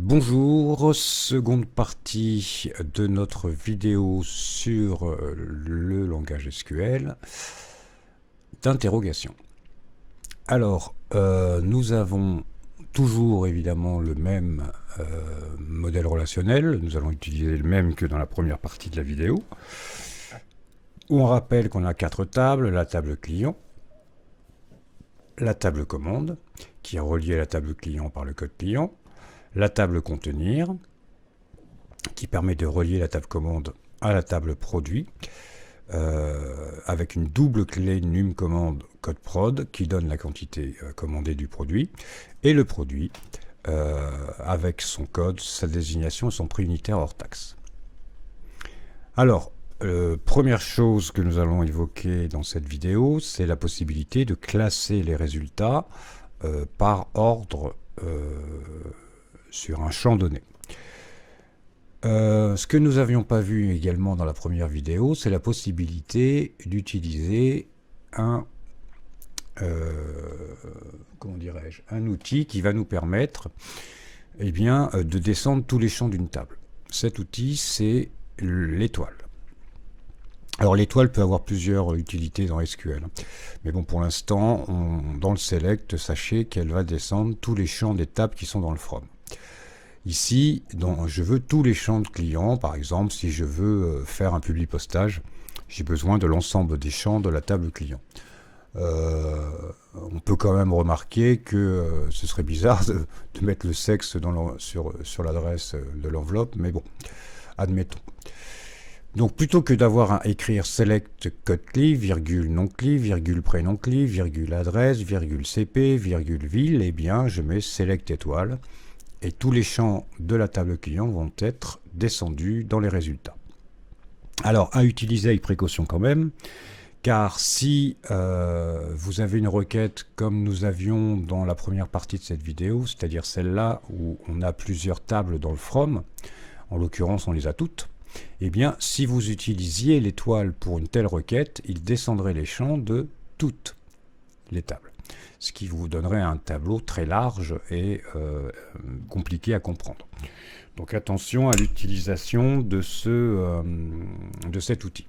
Bonjour, seconde partie de notre vidéo sur le langage SQL d'interrogation. Alors, nous avons toujours évidemment le même modèle relationnel, nous allons utiliser le même que dans la première partie de la vidéo, où on rappelle qu'on a 4 tables, la table client, la table commande, qui est reliée à la table client par le code client, la table contenir, qui permet de relier la table commande à la table produit, avec une double clé num commande code prod qui donne la quantité commandée du produit, et le produit avec son code, sa désignation et son prix unitaire hors taxe. Alors, première chose que nous allons évoquer dans cette vidéo, c'est la possibilité de classer les résultats par ordre sur un champ donné. Ce que nous n'avions pas vu également dans la première vidéo, c'est la possibilité d'utiliser un outil qui va nous permettre de descendre tous les champs d'une table. Cet outil, c'est l'étoile. Alors l'étoile peut avoir plusieurs utilités dans SQL. Mais bon, pour l'instant, dans le select, sachez qu'elle va descendre tous les champs des tables qui sont dans le from. Ici, je veux tous les champs de clients. Par exemple, si je veux faire un publi postage, j'ai besoin de l'ensemble des champs de la table client. On peut quand même remarquer que ce serait bizarre de mettre le sexe sur l'adresse de l'enveloppe, mais bon, admettons. Donc plutôt que d'avoir à écrire select code cli, virgule non cli, virgule prénom cli, virgule adresse, virgule cp, virgule ville, eh bien je mets select étoile et tous les champs de la table client vont être descendus dans les résultats. Alors à utiliser avec précaution quand même, car si vous avez une requête comme nous avions dans la première partie de cette vidéo, c'est-à-dire celle-là où on a plusieurs tables dans le from, en l'occurrence on les a toutes, eh bien, si vous utilisiez l'étoile pour une telle requête, il descendrait les champs de toutes les tables. Ce qui vous donnerait un tableau très large et compliqué à comprendre. Donc attention à l'utilisation de cet outil.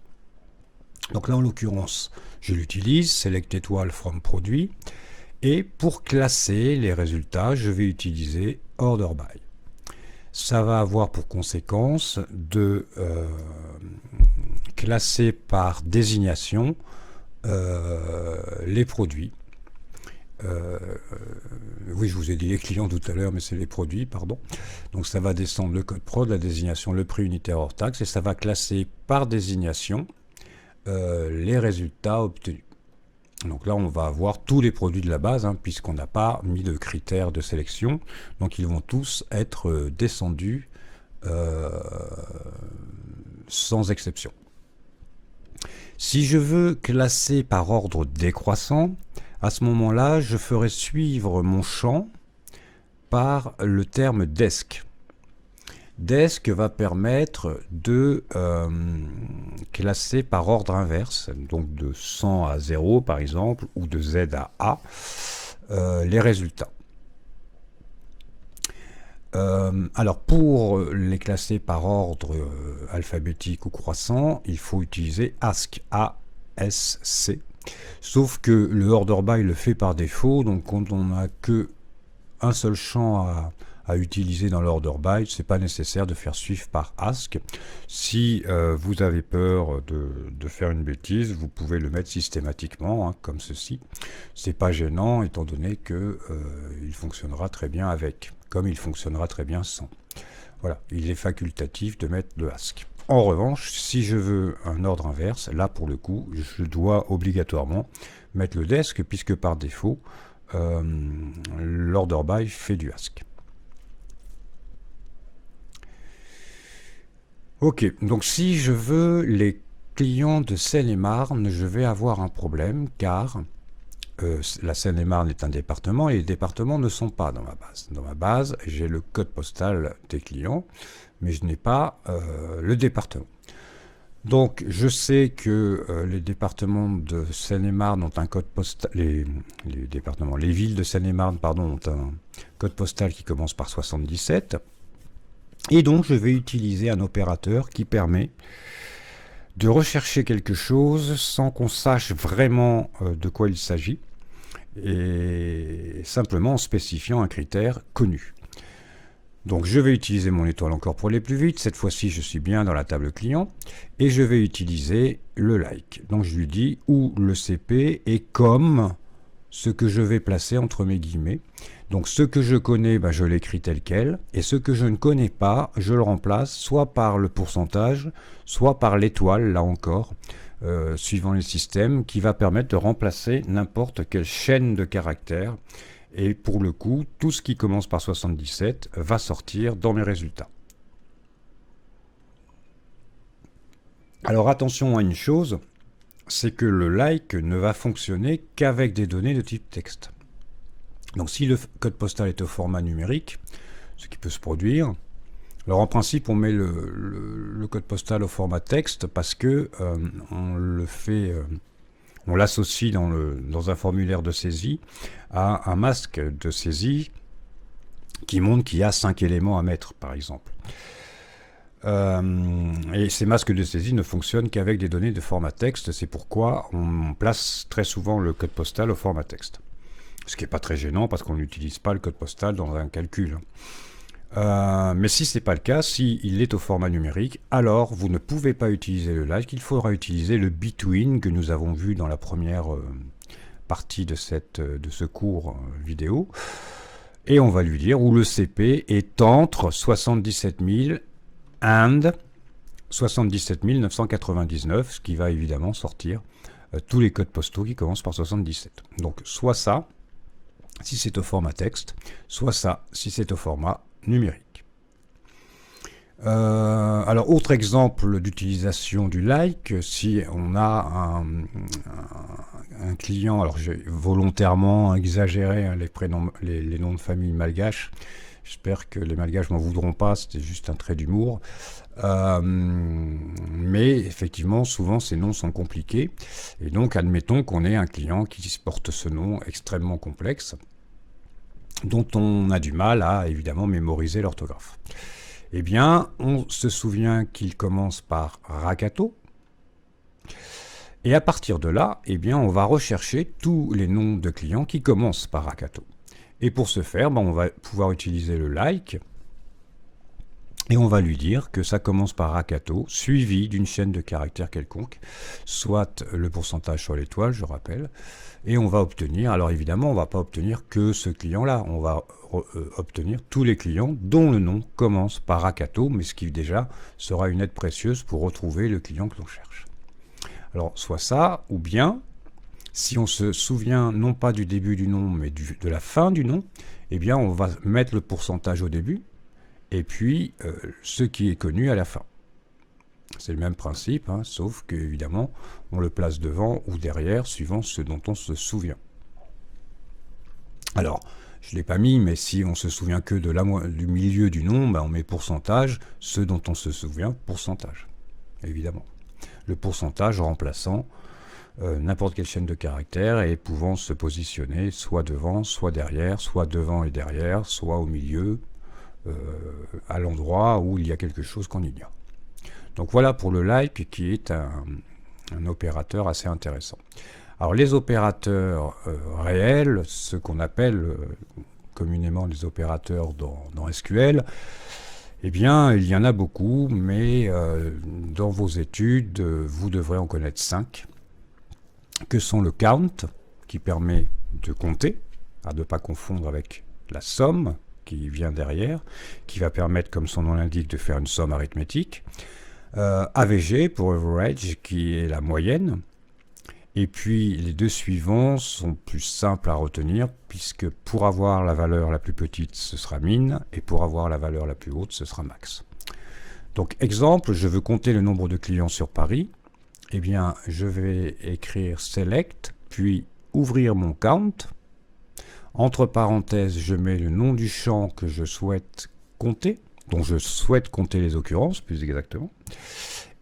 Donc là, en l'occurrence, je l'utilise, select étoile from produit. Et pour classer les résultats, je vais utiliser order by. Ça va avoir pour conséquence de classer par désignation les produits. Oui, je vous ai dit les clients tout à l'heure, mais c'est les produits, pardon. Donc ça va descendre le code prod, la désignation, le prix unitaire hors taxe, et ça va classer par désignation les résultats obtenus. Donc là, on va avoir tous les produits de la base, puisqu'on n'a pas mis de critères de sélection. Donc ils vont tous être descendus sans exception. Si je veux classer par ordre décroissant, à ce moment-là, je ferai suivre mon champ par le terme desk. Desk va permettre de classer par ordre inverse, donc de 100 à 0 par exemple, ou de Z à A, les résultats. Alors pour les classer par ordre alphabétique ou croissant, il faut utiliser ASC, A-S-C. Sauf que le order by le fait par défaut, donc quand on n'a que un seul champ à utiliser dans l'order by, c'est pas nécessaire de faire suivre par ASC. Si vous avez peur de faire une bêtise, vous pouvez le mettre systématiquement, comme ceci. C'est pas gênant étant donné que il fonctionnera très bien avec, comme il fonctionnera très bien sans. Voilà, il est facultatif de mettre le ASC. En revanche, si je veux un ordre inverse, là pour le coup, je dois obligatoirement mettre le desk, puisque par défaut, l'order by fait du ASC. Ok, donc si je veux les clients de Seine-et-Marne, je vais avoir un problème, car la Seine-et-Marne est un département et les départements ne sont pas dans ma base. Dans ma base, j'ai le code postal des clients, mais je n'ai pas le département. Donc je sais que les départements de Seine-et-Marne ont un code postal, les villes de Seine-et-Marne, pardon, ont un code postal qui commence par 77. Et donc je vais utiliser un opérateur qui permet de rechercher quelque chose sans qu'on sache vraiment de quoi il s'agit, et simplement en spécifiant un critère connu. Donc je vais utiliser mon étoile encore pour aller plus vite. Cette fois-ci, je suis bien dans la table client et je vais utiliser le like. Donc je lui dis où le CP est comme ce que je vais placer entre mes guillemets. Donc ce que je connais, je l'écris tel quel, et ce que je ne connais pas, je le remplace soit par le pourcentage, soit par l'étoile, là encore, suivant les systèmes, qui va permettre de remplacer n'importe quelle chaîne de caractères. Et pour le coup, tout ce qui commence par 77 va sortir dans mes résultats. Alors attention à une chose, c'est que le like ne va fonctionner qu'avec des données de type texte. Donc si le code postal est au format numérique, ce qui peut se produire, alors en principe on met le code postal au format texte parce que on le fait... on l'associe dans un formulaire de saisie à un masque de saisie qui montre qu'il y a 5 éléments à mettre, par exemple. Et ces masques de saisie ne fonctionnent qu'avec des données de format texte. C'est pourquoi on place très souvent le code postal au format texte. Ce qui n'est pas très gênant parce qu'on n'utilise pas le code postal dans un calcul. Mais si ce n'est pas le cas, s'il est au format numérique, alors vous ne pouvez pas utiliser le like, il faudra utiliser le between que nous avons vu dans la première partie de ce cours vidéo. Et on va lui dire où le CP est entre 77 000 and 77 999, ce qui va évidemment sortir tous les codes postaux qui commencent par 77. Donc soit ça, si c'est au format texte, soit ça, si c'est au format numérique. Alors, autre exemple d'utilisation du like, si on a un client, alors j'ai volontairement exagéré les noms de famille malgaches, j'espère que les malgaches m'en voudront pas, c'était juste un trait d'humour, mais effectivement, souvent ces noms sont compliqués, et donc admettons qu'on ait un client qui porte ce nom extrêmement complexe, dont on a du mal à, évidemment, mémoriser l'orthographe. Eh bien, on se souvient qu'il commence par Rakato. Et à partir de là, eh bien, on va rechercher tous les noms de clients qui commencent par Rakato. Et pour ce faire, on va pouvoir utiliser le like. Et on va lui dire que ça commence par Rakato, suivi d'une chaîne de caractères quelconque, soit le pourcentage sur l'étoile, je rappelle. Et on va obtenir, alors évidemment, on ne va pas obtenir que ce client-là, on va obtenir tous les clients dont le nom commence par Rakato, mais ce qui déjà sera une aide précieuse pour retrouver le client que l'on cherche. Alors, soit ça, ou bien, si on se souvient non pas du début du nom, mais de la fin du nom, eh bien, on va mettre le pourcentage au début, et puis ce qui est connu à la fin. C'est le même principe, sauf qu'évidemment, on le place devant ou derrière, suivant ce dont on se souvient. Alors, je ne l'ai pas mis, mais si on se souvient que du milieu du nom, on met pourcentage, ce dont on se souvient, pourcentage, évidemment. Le pourcentage remplaçant n'importe quelle chaîne de caractères et pouvant se positionner soit devant, soit derrière, soit devant et derrière, soit au milieu, à l'endroit où il y a quelque chose qu'on ignore. Donc voilà pour le like qui est un opérateur assez intéressant. Alors les opérateurs réels, ce qu'on appelle communément les opérateurs dans SQL, eh bien il y en a beaucoup, mais dans vos études, vous devrez en connaître 5, que sont le count, qui permet de compter, à ne pas confondre avec la somme, qui vient derrière, qui va permettre, comme son nom l'indique, de faire une somme arithmétique. AVG pour average, qui est la moyenne. Et puis les deux suivants sont plus simples à retenir, puisque pour avoir la valeur la plus petite, ce sera min, et pour avoir la valeur la plus haute, ce sera max. Donc exemple, je veux compter le nombre de clients sur Paris. Eh bien, je vais écrire select, puis ouvrir mon count. Entre parenthèses, je mets le nom du champ que je souhaite compter, dont je souhaite compter les occurrences, plus exactement.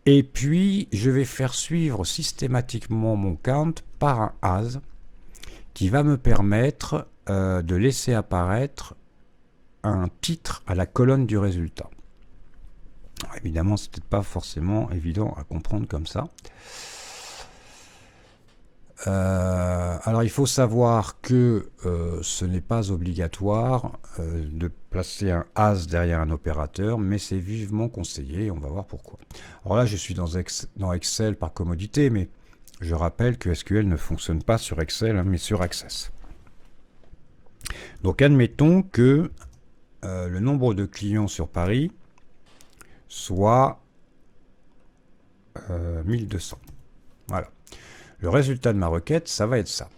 Et puis, je vais faire suivre systématiquement mon count par un as, qui va me permettre de laisser apparaître un titre à la colonne du résultat. Alors, évidemment, c'est peut-être pas forcément évident à comprendre comme ça. Alors il faut savoir que ce n'est pas obligatoire de placer un as derrière un opérateur, mais c'est vivement conseillé, et on va voir pourquoi. Alors là, je suis dans Excel par commodité, mais je rappelle que SQL ne fonctionne pas sur Excel, hein, mais sur Access. Donc admettons que le nombre de clients sur Paris soit 1200. Voilà. Le résultat de ma requête, ça va être ça.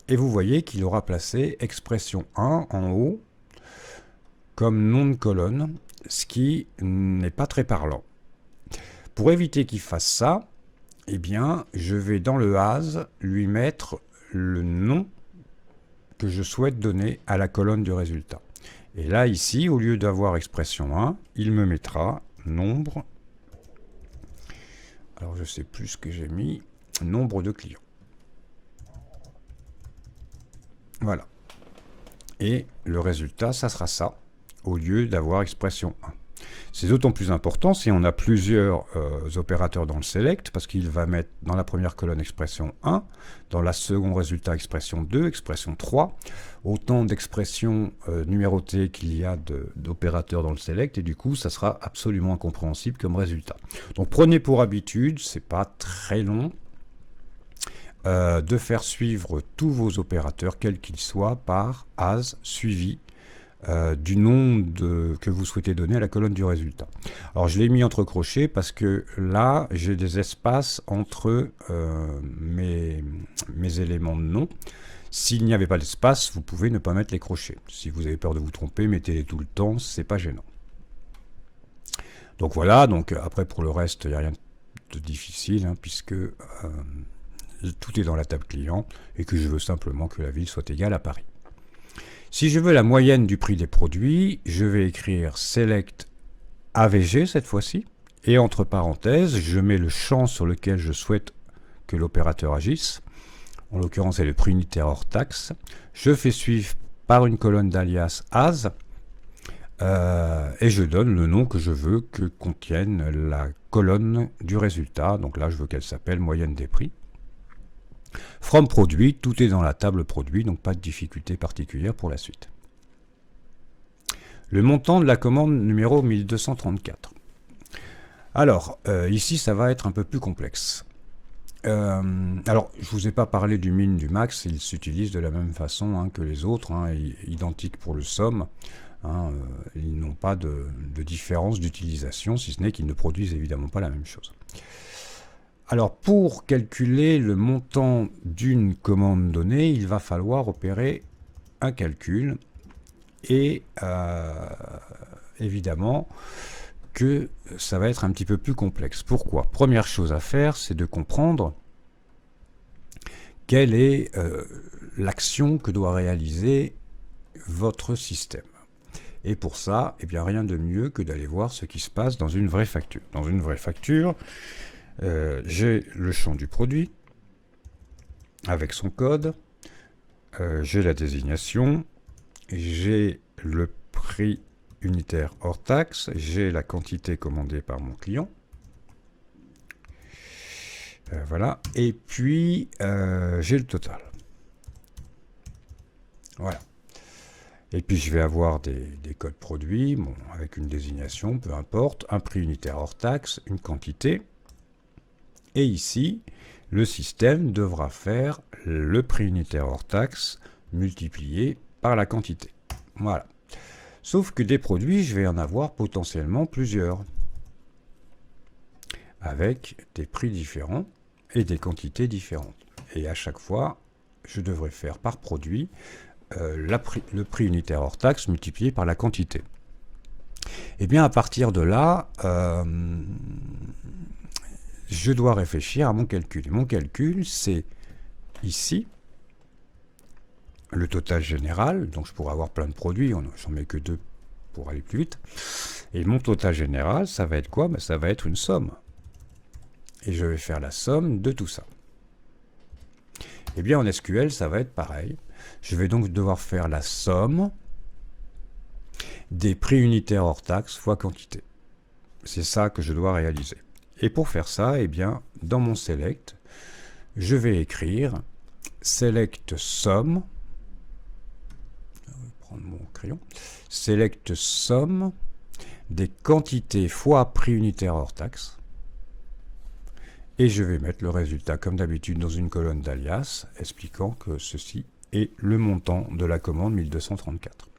Et vous voyez qu'il aura placé expression 1 en haut comme nom de colonne, ce qui n'est pas très parlant. Pour éviter qu'il fasse ça, eh bien, je vais dans le as lui mettre le nom que je souhaite donner à la colonne du résultat. Et là, ici, au lieu d'avoir expression 1, il me mettra nombre. Alors, je ne sais plus ce que j'ai mis. Nombre de clients. Voilà. Et le résultat, ça sera ça, au lieu d'avoir expression 1. C'est d'autant plus important si on a plusieurs opérateurs dans le select, parce qu'il va mettre dans la première colonne expression 1, dans la seconde résultat expression 2, expression 3, autant d'expressions numérotées qu'il y a d'opérateurs dans le select, et du coup, ça sera absolument incompréhensible comme résultat. Donc prenez pour habitude, c'est pas très long, de faire suivre tous vos opérateurs, quels qu'ils soient, par as suivi du nom que vous souhaitez donner à la colonne du résultat. Alors je l'ai mis entre crochets parce que là j'ai des espaces entre mes éléments de nom. S'il n'y avait pas d'espace, vous pouvez ne pas mettre les crochets. Si vous avez peur de vous tromper, mettez-les tout le temps, c'est pas gênant. Donc voilà, donc après pour le reste, il n'y a rien de difficile, hein, puisque tout est dans la table client et que je veux simplement que la ville soit égale à Paris. Si je veux la moyenne du prix des produits, je vais écrire select AVG cette fois-ci, et entre parenthèses, je mets le champ sur lequel je souhaite que l'opérateur agisse. En l'occurrence, c'est le prix unitaire hors taxe. Je fais suivre par une colonne d'alias as, et je donne le nom que je veux que contienne la colonne du résultat. Donc là, je veux qu'elle s'appelle moyenne des prix. From produit, tout est dans la table produit, donc pas de difficulté particulière pour la suite. Le montant de la commande numéro 1234. Alors, ici, ça va être un peu plus complexe. Alors, je ne vous ai pas parlé du min, du max, ils s'utilisent de la même façon hein, que les autres, hein, identiques pour le somme. Hein, ils n'ont pas de différence d'utilisation, si ce n'est qu'ils ne produisent évidemment pas la même chose. Alors, pour calculer le montant d'une commande donnée, il va falloir opérer un calcul. Et évidemment que ça va être un petit peu plus complexe. Pourquoi? Première chose à faire, c'est de comprendre quelle est l'action que doit réaliser votre système. Et pour ça, eh bien, rien de mieux que d'aller voir ce qui se passe dans une vraie facture. Dans une vraie facture, j'ai le champ du produit avec son code, j'ai la désignation, j'ai le prix unitaire hors taxe, j'ai la quantité commandée par mon client, voilà, et puis j'ai le total. Voilà. Et puis je vais avoir des codes produits, bon, avec une désignation, peu importe, un prix unitaire hors taxe, une quantité. Et ici, le système devra faire le prix unitaire hors taxe multiplié par la quantité. Voilà. Sauf que des produits, je vais en avoir potentiellement plusieurs, avec des prix différents et des quantités différentes. Et à chaque fois, je devrais faire par produit le prix unitaire hors taxe multiplié par la quantité. Et bien à partir de là, je dois réfléchir à mon calcul. Et mon calcul, c'est ici, le total général, donc je pourrais avoir plein de produits, j'en mets que 2 pour aller plus vite. Et mon total général, ça va être quoi? Ben, ça va être une somme. Et je vais faire la somme de tout ça. Et bien en SQL, ça va être pareil. Je vais donc devoir faire la somme des prix unitaires hors taxe fois quantité. c'est ça que je dois réaliser. Et pour faire ça, eh bien, dans mon select, je vais écrire select somme, je vais prendre mon crayon, select somme des quantités fois prix unitaire hors taxe, et je vais mettre le résultat comme d'habitude dans une colonne d'alias, expliquant que ceci est le montant de la commande 1234.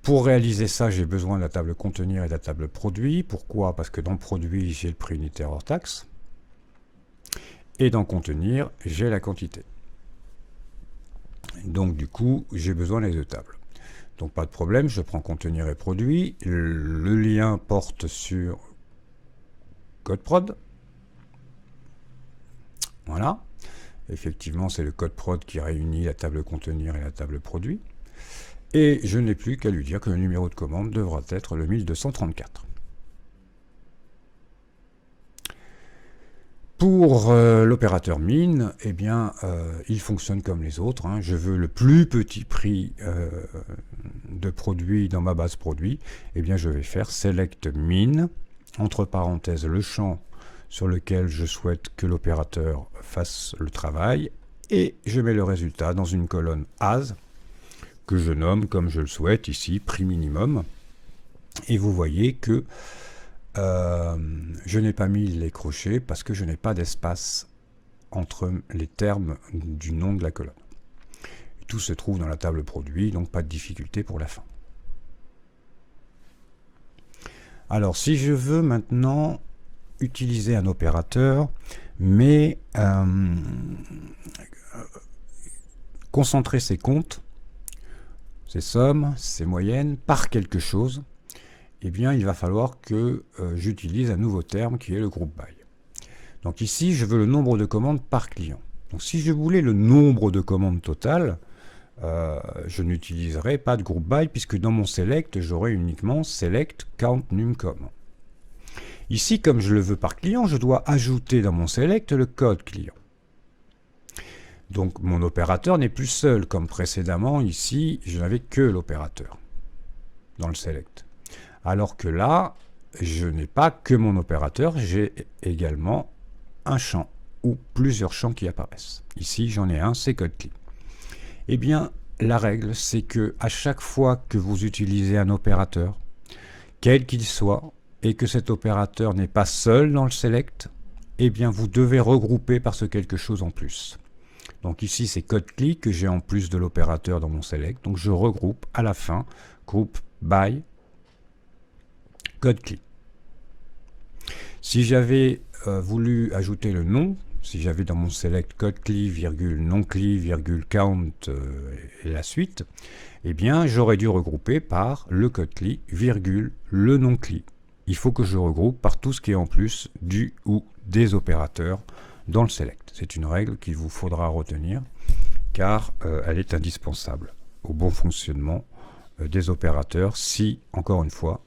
Pour réaliser ça, j'ai besoin de la table contenir et de la table produit. Pourquoi? Parce que dans produit, j'ai le prix unitaire hors taxe. Et dans contenir, j'ai la quantité. Donc du coup, j'ai besoin des deux tables. Donc pas de problème, je prends contenir et produit. Le lien porte sur code prod. Voilà. Effectivement, c'est le code prod qui réunit la table contenir et la table produit. Et je n'ai plus qu'à lui dire que le numéro de commande devra être le 1234. Pour l'opérateur min, eh bien, il fonctionne comme les autres. Hein. Je veux le plus petit prix de produit dans ma base produit. Eh bien, je vais faire select min, entre parenthèses le champ sur lequel je souhaite que l'opérateur fasse le travail, et je mets le résultat dans une colonne as, que je nomme comme je le souhaite ici, prix minimum. Et vous voyez que je n'ai pas mis les crochets parce que je n'ai pas d'espace entre les termes du nom de la colonne. Tout se trouve dans la table produit, donc pas de difficulté pour la fin. Alors si je veux maintenant utiliser un opérateur, mais concentrer ses comptes, ces sommes, ces moyennes, par quelque chose, eh bien, il va falloir que j'utilise un nouveau terme qui est le group by. Donc ici, je veux le nombre de commandes par client. Donc si je voulais le nombre de commandes total, je n'utiliserai pas de group by, puisque dans mon select, j'aurai uniquement select count numcom. Ici, comme je le veux par client, je dois ajouter dans mon select le code client. Donc mon opérateur n'est plus seul, comme précédemment, ici, je n'avais que l'opérateur dans le select. Alors que là, je n'ai pas que mon opérateur, j'ai également un champ, ou plusieurs champs qui apparaissent. Ici, j'en ai un, c'est code cli. Eh bien, la règle, c'est que à chaque fois que vous utilisez un opérateur, quel qu'il soit, et que cet opérateur n'est pas seul dans le select, eh bien, vous devez regrouper par ce quelque chose en plus. Donc ici, c'est code cli que j'ai en plus de l'opérateur dans mon select. Donc je regroupe à la fin, group by code cli. Si j'avais voulu ajouter le nom, si j'avais dans mon select code cli, virgule, non cli, virgule, count et la suite, eh bien j'aurais dû regrouper par le code cli, virgule, le non cli. Il faut que je regroupe par tout ce qui est en plus du ou des opérateurs dans le select. C'est une règle qu'il vous faudra retenir car elle est indispensable au bon fonctionnement des opérateurs si, encore une fois,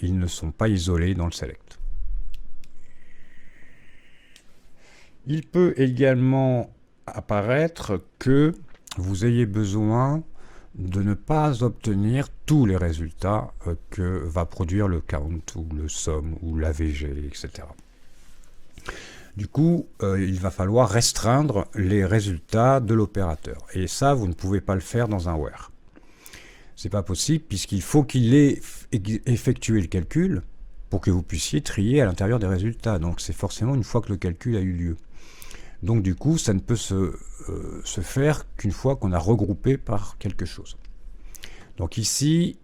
ils ne sont pas isolés dans le select. Il peut également apparaître que vous ayez besoin de ne pas obtenir tous les résultats que va produire le count ou le sum ou l'AVG, etc. Du coup, il va falloir restreindre les résultats de l'opérateur. Et ça, vous ne pouvez pas le faire dans un where. C'est pas possible puisqu'il faut qu'il ait effectué le calcul pour que vous puissiez trier à l'intérieur des résultats. Donc c'est forcément une fois que le calcul a eu lieu. Donc du coup, ça ne peut se faire qu'une fois qu'on a regroupé par quelque chose. Donc ici,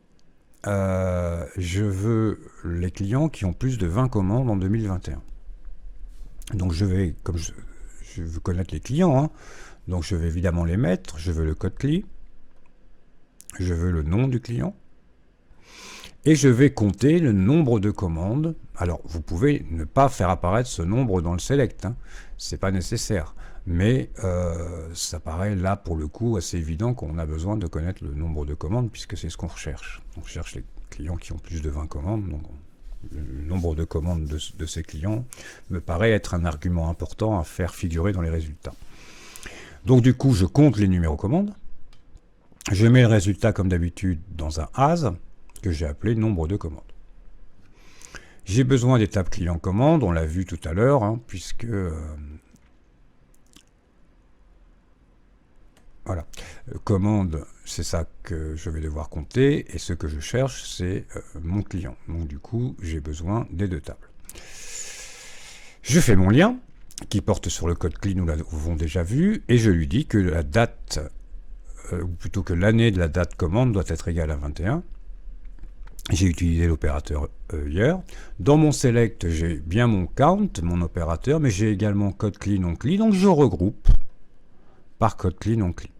je veux les clients qui ont plus de 20 commandes en 2021. Donc je vais, comme je veux connaître les clients, hein, donc je vais évidemment les mettre, je veux le code cli, je veux le nom du client, et je vais compter le nombre de commandes. Alors vous pouvez ne pas faire apparaître ce nombre dans le select, hein, c'est pas nécessaire, mais ça paraît là pour le coup assez évident qu'on a besoin de connaître le nombre de commandes puisque c'est ce qu'on recherche. On cherche les clients qui ont plus de 20 commandes, donc le nombre de commandes de ces clients me paraît être un argument important à faire figurer dans les résultats. Donc du coup, je compte les numéros commandes. Je mets le résultat comme d'habitude dans un as que j'ai appelé nombre de commandes. J'ai besoin des tables client commande, on l'a vu tout à l'heure, hein, puisque voilà, commande, c'est ça que je vais devoir compter, et ce que je cherche, c'est mon client. Donc du coup, j'ai besoin des deux tables. Je fais mon lien, qui porte sur le code CLI, nous l'avons déjà vu, et je lui dis que la date, ou plutôt que l'année de la date commande doit être égale à 21. J'ai utilisé l'opérateur hier. Dans mon select, j'ai bien mon count, mon opérateur, mais j'ai également code CLI, non CLI, donc je regroupe par code CLI, non CLI,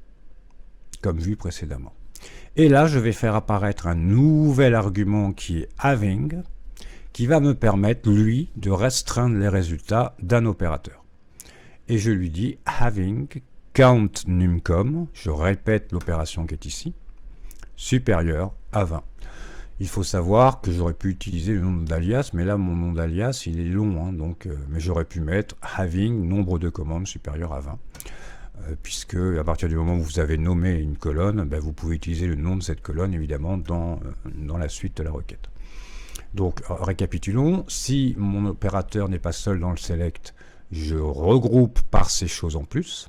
comme vu précédemment. Et là, je vais faire apparaître un nouvel argument qui est having, qui va me permettre, lui, de restreindre les résultats d'un opérateur. Et je lui dis having count numcom, je répète l'opération qui est ici, supérieur à 20. Il faut savoir que j'aurais pu utiliser le nom d'alias, mais là mon nom d'alias il est long, hein, donc, mais j'aurais pu mettre having nombre de commandes supérieur à 20. Puisque à partir du moment où vous avez nommé une colonne, ben, vous pouvez utiliser le nom de cette colonne évidemment dans la suite de la requête. Donc récapitulons, si mon opérateur n'est pas seul dans le select, je regroupe par ces choses en plus.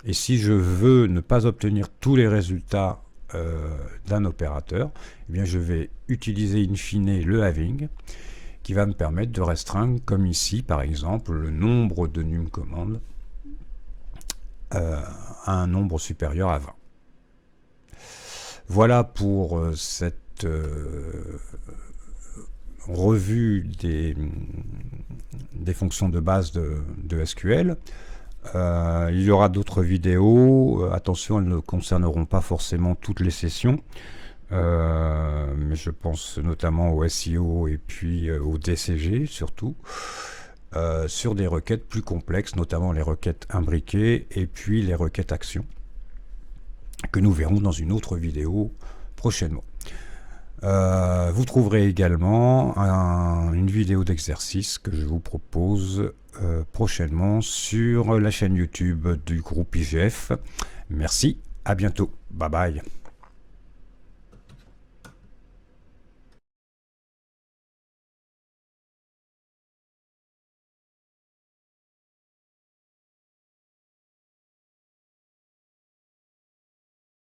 Et si je veux ne pas obtenir tous les résultats d'un opérateur, eh bien je vais utiliser in fine le having, qui va me permettre de restreindre, comme ici par exemple, le nombre de num commandes à un nombre supérieur à 20. Voilà pour cette revue des fonctions de base de SQL. Il y aura d'autres vidéos. Attention, elles ne concerneront pas forcément toutes les sessions. Mais je pense notamment au SEO et puis au DCG surtout. Sur des requêtes plus complexes, notamment les requêtes imbriquées et puis les requêtes actions, que nous verrons dans une autre vidéo prochainement. Vous trouverez également une vidéo d'exercice que je vous propose prochainement sur la chaîne YouTube du groupe IGF. Merci, à bientôt, bye bye.